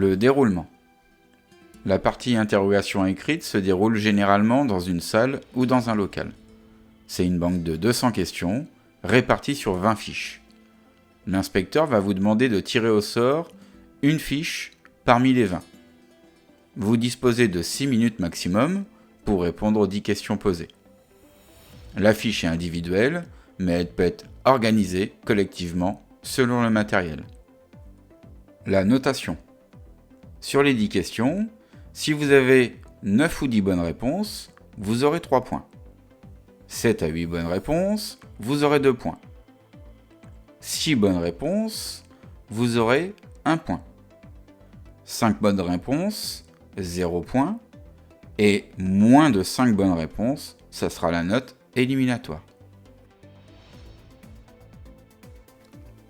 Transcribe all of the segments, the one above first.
Le déroulement. La partie interrogation écrite se déroule généralement dans une salle ou dans un local. C'est une banque de 200 questions, réparties sur 20 fiches. L'inspecteur va vous demander de tirer au sort une fiche parmi les 20. Vous disposez de 6 minutes maximum pour répondre aux 10 questions posées. La fiche est individuelle, mais elle peut être organisée collectivement selon le matériel. La notation. Sur les 10 questions, si vous avez 9 ou 10 bonnes réponses, vous aurez 3 points. 7 à 8 bonnes réponses, vous aurez 2 points. 6 bonnes réponses, vous aurez 1 point. 5 bonnes réponses, 0 point. Et moins de 5 bonnes réponses, ça sera la note éliminatoire.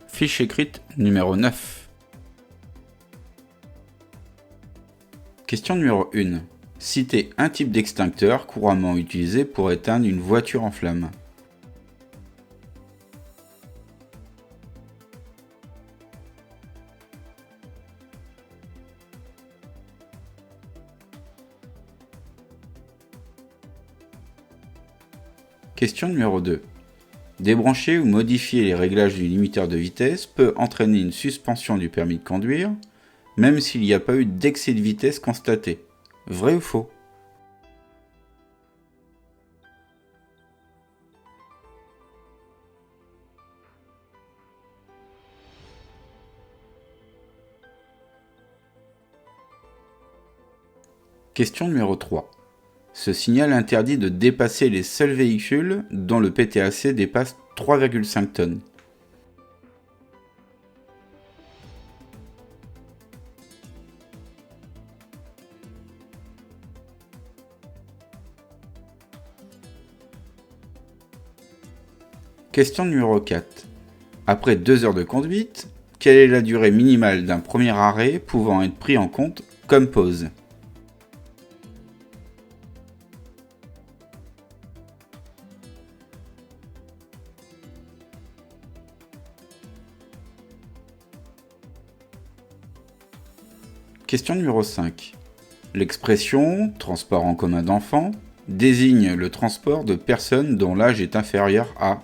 Fiche écrite numéro 9. Question numéro 1. Citez un type d'extincteur couramment utilisé pour éteindre une voiture en flammes. Question numéro 2. Débrancher ou modifier les réglages du limiteur de vitesse peut entraîner une suspension du permis de conduire, même s'il n'y a pas eu d'excès de vitesse constaté. Vrai ou faux? Question numéro 3. Ce signal interdit de dépasser les seuls véhicules dont le PTAC dépasse 3,5 tonnes. Question numéro 4. Après 2 heures de conduite, quelle est la durée minimale d'un premier arrêt pouvant être pris en compte comme pause? Question numéro 5. L'expression « transport en commun d'enfants » désigne le transport de personnes dont l'âge est inférieur à.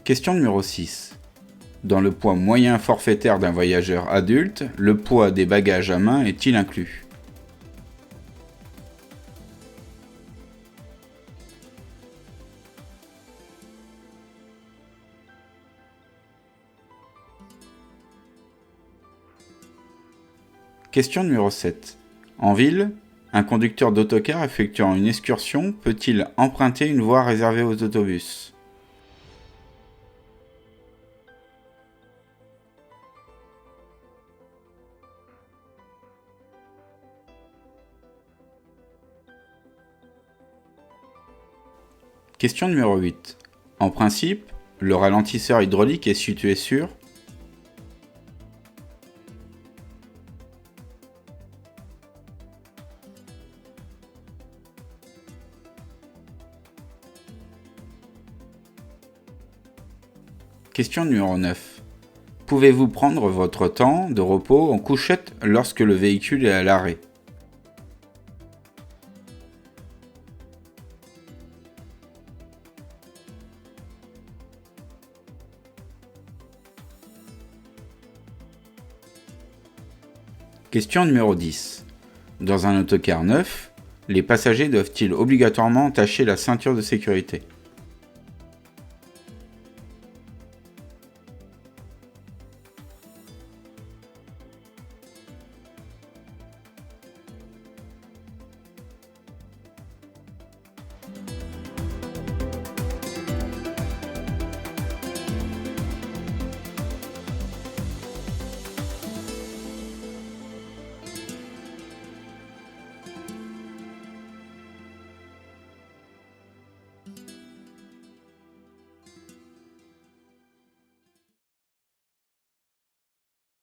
Question numéro 6. Dans le poids moyen forfaitaire d'un voyageur adulte, le poids des bagages à main est-il inclus? Question numéro 7. En ville, un conducteur d'autocar effectuant une excursion peut-il emprunter une voie réservée aux autobus? Question numéro 8. En principe, le ralentisseur hydraulique est situé sur. Question numéro 9. Pouvez-vous prendre votre temps de repos en couchette lorsque le véhicule est à l'arrêt? Question numéro 10. Dans un autocar neuf, les passagers doivent-ils obligatoirement attacher la ceinture de sécurité?